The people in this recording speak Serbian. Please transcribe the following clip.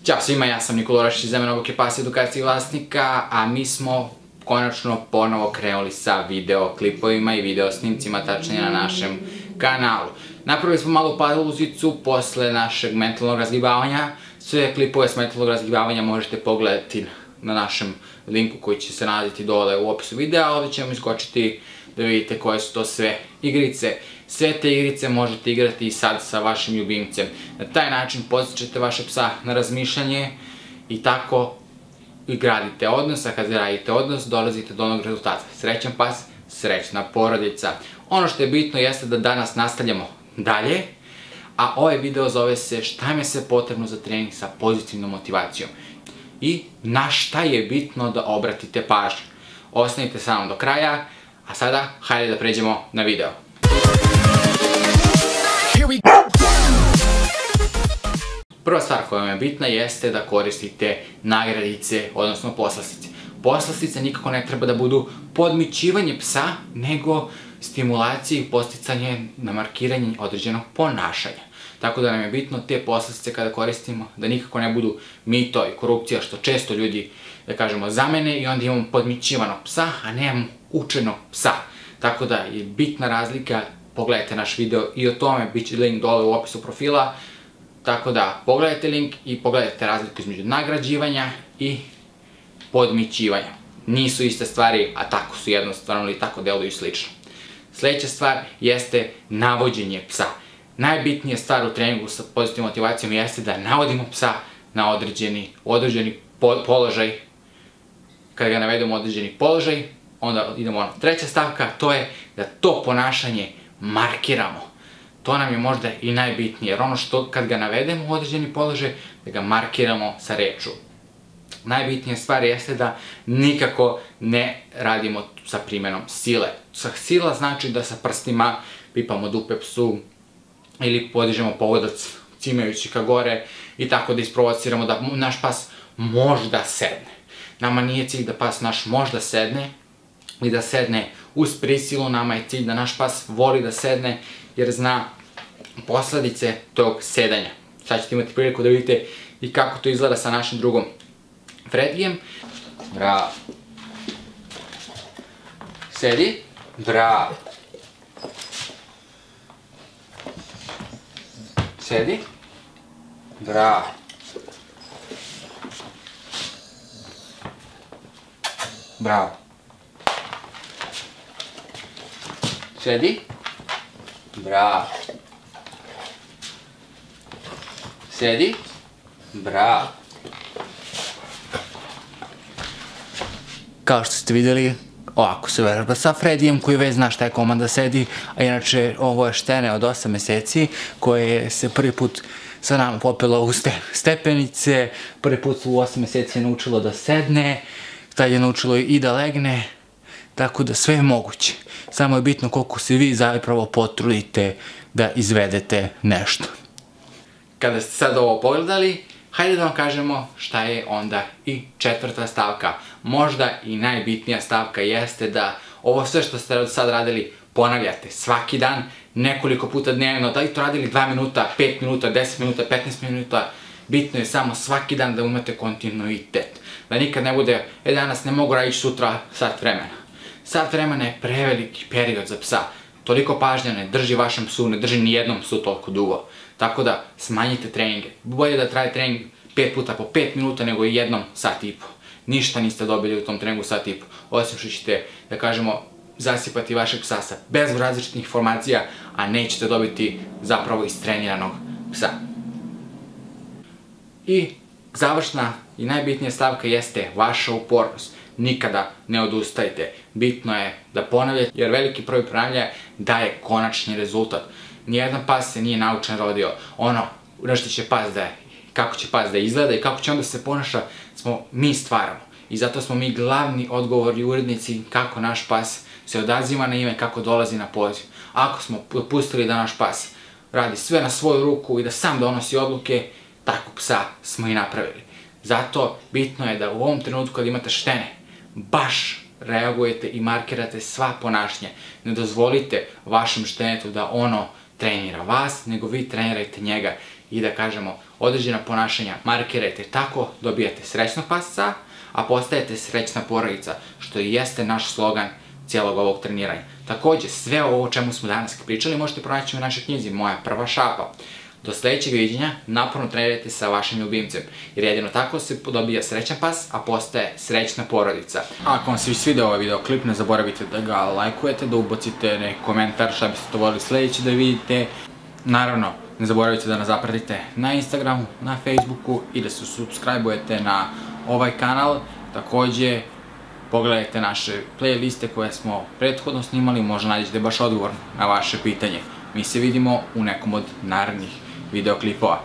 Ćao svima, ja sam Nikola Orašić iz Zemljobuke Pas Edukacije vlasnika, a mi smo konačno ponovo krenuli sa video klipovima i video snimcima, tačnije na našem kanalu. Napravili smo malu pauzicu posle našeg mentalnog razgibavanja. Sve klipove s mentalnog razgibavanja možete pogledati na našem linku koji će se nalaziti dole u opisu videa, ovdje ćemo iskočiti da vidite koje su to sve igrice. Sve te igrice možete igrati i sad sa vašim ljubimcem. Na taj način podstičete vaše psa na razmišljanje i tako i gradite odnos, a kad gradite odnos dolazite do onog rezultata. Srećan pas, srećna porodica. Ono što je bitno jeste da danas nastavljamo dalje, a ovaj video zove se šta im je sve potrebno za trening sa pozitivnom motivacijom i na šta je bitno da obratite pažnju. Ostanite sa mnom do kraja, a sada hajde da pređemo na video. Prva stvar koja vam je bitna jeste da koristite nagradice, odnosno poslastice. Poslastice nikako ne treba da budu podmićivanje psa, nego stimulacije i podsticanje na markiranje određenog ponašanja. Tako da nam je bitno te poslastice kada koristimo da nikako ne budu mito i korupcija, što često ljudi, da kažemo, zamene i onda imamo podmićivanog psa, a nemamo učenog psa. Tako da je bitna razlika, pogledajte naš video i o tome, bit će link dole u opisu profila. Tako da pogledajte link i pogledajte razliku između nagrađivanja i podmićivanja. Nisu iste stvari, a tako su jednostavno ili tako deluju slično. Sljedeća stvar jeste navođenje psa. Najbitnija stvar u treningu sa pozitivnom motivacijom jeste da navodimo psa na određeni položaj. Kada ga navedemo u određeni položaj, onda idemo na treća stavka, to je da to ponašanje markiramo. To nam je možda i najbitnije, jer ono što kad ga navedemo u određeni položaj, da ga markiramo sa rečju. Najbitnija stvar jeste da nikako ne radimo sa primjenom sile. Sila znači da sa prstima pipamo dupe psu ili podižemo povodac cimajući ka gore i tako da isprovociramo da naš pas možda sedne. Nama nije cilj da pas naš možda sedne i da sedne uz prisilu, nama je cilj da naš pas voli da sedne jer zna posledice tog sedanja. Sad ćete imati priliku da vidite i kako to izgleda sa našim drugom Fredijem. Bravo. Sedi. Bravo. Sedi. Bravo. Bravo. Sedi. Bravo. Sedi. Bravo. Kao što ste vidjeli, ovako se vežba sa Fredijem koji već zna šta je komanda sedi, a inače ovo je štene od 8 meseci koje se prvi put sa nama popelo u stepenice, prvi put u 8 meseci je naučilo da sedne, tad je naučilo i da legne, tako da sve je moguće. Samo je bitno koliko se vi zapravo potrudite da izvedete nešto. Kada ste sad ovo pogledali, hajde da vam kažemo šta je onda i četvrta stavka. Možda i najbitnija stavka jeste da ovo sve što ste sad radili ponavljate svaki dan, nekoliko puta dnevno, da li to radili 2 minuta, 5 minuta, 10 minuta, 15 minuta, bitno je samo svaki dan da imate kontinuitet. Da nikad ne bude, danas ne mogu raditi sutra sat vremena. Sat vremena je preveliki period za psa. Toliko pažnja ne drži vašem psu, ne drži ni jednom psu toliko dugo. Tako da smanjite treninge. Bolje da traje trening 5 puta po 5 minuta nego jednom sat i po. Ništa niste dobili u tom treningu sat i po. Osim što ćete, da kažemo, zasipati vašeg psa sa bez različitih informacija, a nećete dobiti zapravo istreniranog psa. I završna i najbitnija stavka jeste vaša upornost. Nikada ne odustajte. Bitno je da ponavljate, jer veliki broj ponavljanja daje konačni rezultat. Nijedan pas se nije naučen rodio. Ono, nešto će pas da je, kako će pas da izgleda i kako će onda se ponaša, mi stvaramo. I zato smo mi glavni odgovorni urednici kako naš pas se odaziva na ime, kako dolazi na poziv. Ako smo dopustili da naš pas radi sve na svoju ruku i da sam donosi odluke, takvog psa smo i napravili. Zato bitno je da u ovom trenutku kad imate štene, baš reagujete i markirate sva ponašanja. Ne dozvolite vašem štenetu da ono trenira vas, nego vi trenirajte njega. i da kažemo određena ponašanja markirajte, tako dobijate srećnog pasca, a postajete srećna porodica, što i jeste naš slogan cijelog ovog treniranja. Također, sve ovo o čemu smo danas pričali možete pronaći u našoj knjizi Moja prva šapa. Do sljedećeg viđenja naporno trenirajte sa vašim ljubimcem, jer jedino tako se dobija srećan pas, a postaje srećna porodica. Ako vam se svidio ovaj videoklip, ne zaboravite da ga lajkujete, da ubacite neki komentar šta biste to volili sljedeće da vidite. Naravno, ne zaboravite da nas zapratite na Instagramu, na Facebooku i da se subscribe-ujete na ovaj kanal. Također, pogledajte naše playliste koje smo prethodno snimali, možda nađete baš odgovor na vaše pitanje. Mi se vidimo u nekom od narednih videoklipova.